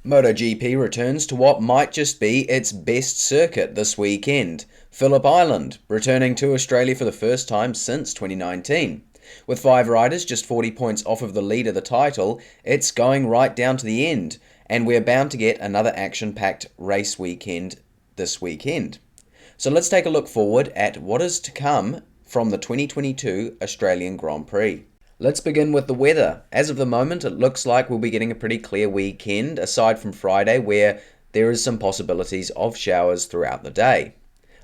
MotoGP returns to what might just be its best circuit this weekend, Phillip Island, returning to Australia for the first time since 2019. With 5 riders just 40 points off of the lead of the title, it's going right down to the end, and we're bound to get another action-packed race weekend this weekend. So let's take a look forward at what is to come from the 2022 Australian Grand Prix. Let's begin with the weather. As of the moment, it looks like we'll be getting a pretty clear weekend, aside from Friday, where there is some possibilities of showers throughout the day.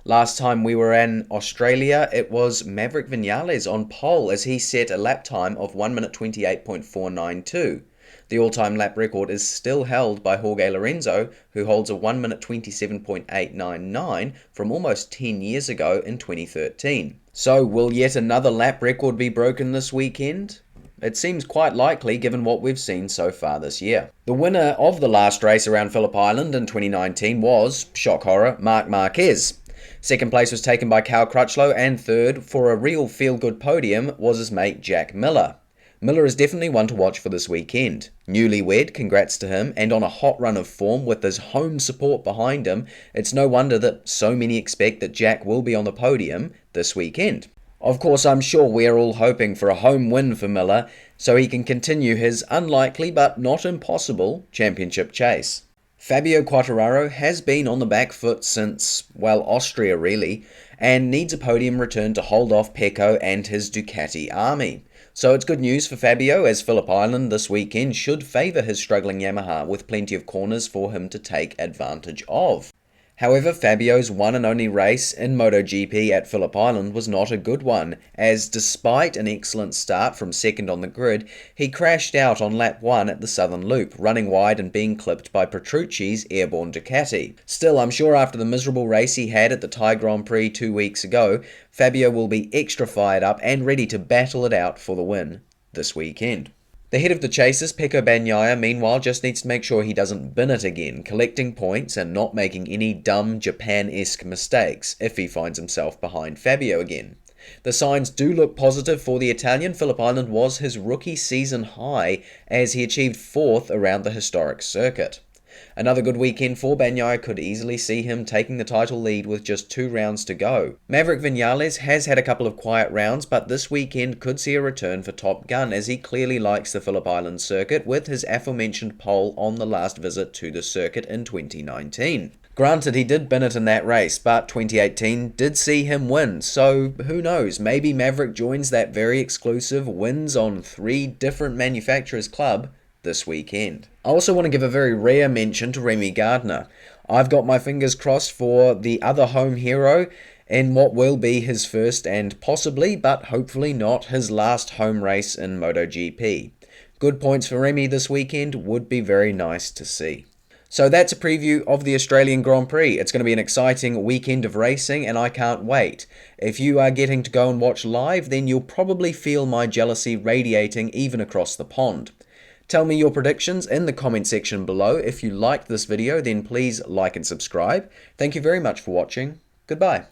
Last time we were in Australia, it was Maverick Vinales on pole as he set a lap time of 1 minute 28.492. The all-time lap record is still held by Jorge Lorenzo, who holds a 1 minute 27.899 from almost 10 years ago in 2013. So, will yet another lap record be broken this weekend? It seems quite likely given what we've seen so far this year. The winner of the last race around Phillip Island in 2019 was, shock horror, Marc Marquez. Second place was taken by Cal Crutchlow, and third, for a real feel-good podium, was his mate Jack Miller. Miller is definitely one to watch for this weekend. Newlywed, congrats to him, and on a hot run of form with his home support behind him, it's no wonder that so many expect that Jack will be on the podium this weekend. Of course, I'm sure we're all hoping for a home win for Miller, so he can continue his unlikely but not impossible championship chase. Fabio Quartararo has been on the back foot since, well, Austria really, and needs a podium return to hold off Pecco and his Ducati army. So it's good news for Fabio, as Phillip Island this weekend should favour his struggling Yamaha with plenty of corners for him to take advantage of. However, Fabio's one and only race in MotoGP at Phillip Island was not a good one, as despite an excellent start from second on the grid, he crashed out on lap 1 at the Southern Loop, running wide and being clipped by Petrucci's airborne Ducati. Still, I'm sure after the miserable race he had at the Thai Grand Prix 2 weeks ago, Fabio will be extra fired up and ready to battle it out for the win this weekend. The head of the chasers, Pecco Bagnaia, meanwhile, just needs to make sure he doesn't bin it again, collecting points and not making any dumb Japan-esque mistakes if he finds himself behind Fabio again. The signs do look positive for the Italian. Phillip Island was his rookie season high as he achieved 4th around the historic circuit. Another good weekend for Bagnaia could easily see him taking the title lead with just 2 rounds to go. Maverick Vinales has had a couple of quiet rounds, but this weekend could see a return for Top Gun as he clearly likes the Phillip Island circuit with his aforementioned pole on the last visit to the circuit in 2019. Granted, he did bin it in that race, but 2018 did see him win, so who knows, maybe Maverick joins that very exclusive wins on 3 different manufacturers club this weekend. I also want to give a very rare mention to Remy Gardner. I've got my fingers crossed for the other home hero in what will be his first and possibly, but hopefully not, his last home race in MotoGP. Good points for Remy this weekend would be very nice to see. So that's a preview of the Australian Grand Prix. It's going to be an exciting weekend of racing and I can't wait. If you are getting to go and watch live, then you'll probably feel my jealousy radiating even across the pond. Tell me your predictions in the comment section below. If you liked this video, then please like and subscribe. Thank you very much for watching. Goodbye.